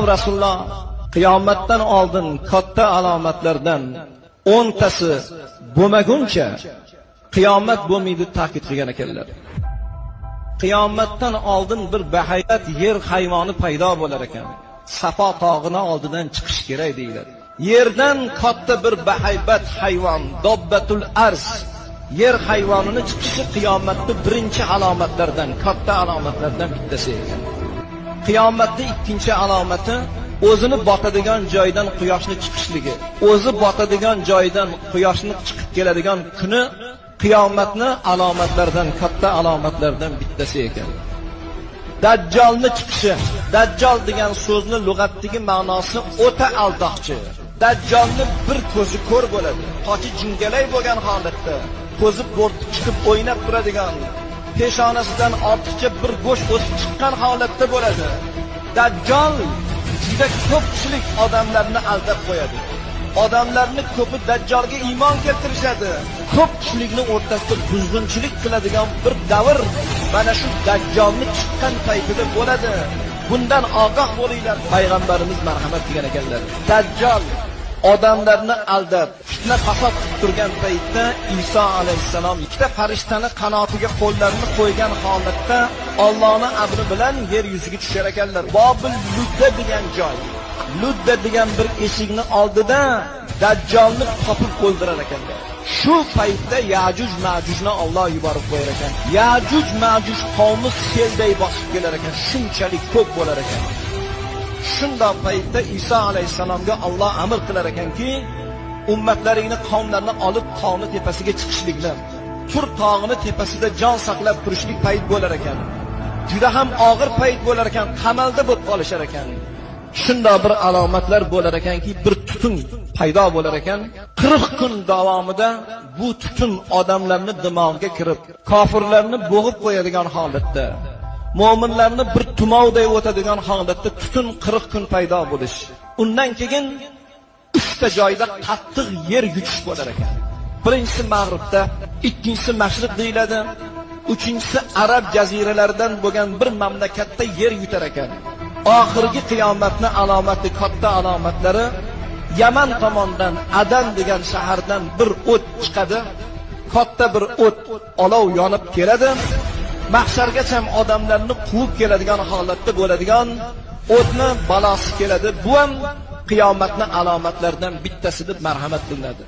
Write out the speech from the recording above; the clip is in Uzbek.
Janob Rasululloh qiyomatdan oldin katta alomatlardan 10 tasi bo'lmaguncha qiyomat bo'lmaydi ta'kid qilgan ekanlar. Qiyomatdan oldin bir bahaybat yer hayvoni paydo bo'lar ekan. Safo tog'ining oldidan chiqish kerak deyiladi. Yerdan katta bir bahaybat hayvon, dobbatul arz, yer hayvonining chiqishi qiyomatning birinchi alomatlardan, katta alomatlardan bittasi ekan. Qiyomatning ikkinchi alomati o'zini botadigan joydan quyoshning chiqishligi. O'zi botadigan joydan quyoshning chiqib keladigan kuni qiyomatni alomatlaridan, katta alomatlardan bittasi ekan. Dajjolning chiqishi. Dajjol degan so'zning lug'atdagi ma'nosi o'ta aldoqchi. Dajjolning bir ko'zi ko'r bo'ladi. Qochi jingalay bo'lgan holatda, ko'zi bo'rtib chiqib o'ynab turadigan, peshonasidan ortiqcha bir go'sht o'sib chiqqan holatda bo'ladi. Dajjol juda ko'pchilik odamlarni aldab qo'yadi. Odamlarning ko'pi Dajjolga iymon keltirishadi. Ko'pchilikning o'rtasida buzg'unchilik qiladigan bir davr mana shu Dajjolning chiqqan paytida bo'ladi. Bundan ogoh bo'linglar. Payg'ambarimiz marhamat qilgan ekanlar. Dajjol odamlarni aldab, fitna fasod qilib turgan paytda Iso alayhissalom ikkita farishtani qanotiga qo'llarini qo'ygan holatda Allohning amri bilan yer yuziga tushar ekanlar. Bobil Ludda degan joy. Ludda degan bir eshikning oldida Dajjolni topib o'ldirar ekanlar. Shu paytda Yajuj Majujni Alloh yuborib qo'yar ekan. Yajuj Majuj qavmi selday bosib kelar ekan, shunchalik ko'p bo'lar ekan. Shunday paytda Iso alayhissalomga Alloh amr qilar ekanki, ummatlaringni, qavmlarni olib tog'ni tepasiga chiqishlikni, Tur tog'ini tepasida jon saqlab turishlik payt bo'lar ekan. Juda ham og'ir payt bo'lar ekan, qamalda bo'lib qolishar ekan. Shunday bir alomatlar bo'lar ekanki, bir tutun paydo bo'lar ekan. 40 kun davomida bu tutun odamlarning dimog'iga kirib, kofirlarni bo'g'ib qo'yadigan holatda, mo'minlarni bir tumovday o'tadigan holatda tutun 40 kun paydo bo'lish. Undan keyin 3 ta joyda qattiq yer yutish bo'lar ekan. Birinchisi mag'ribda, ikkinchisi mashriq deyiladi, uchinchisi arab jaziralaridan bo'lgan bir mamlakatda yer yutar ekan. Oxirgi qiyomatni alomati, katta alomatlari Yaman tomondan, Adan degan shahardan bir o't chiqadi. Katta bir o't, olov yonib keladi. Mahshargacha odamlarni quvib keladigan holatda bo'ladigan o'tni balosi keladi. Bu ham qiyomatning alomatlaridan bittasi deb marhamat qilinadi.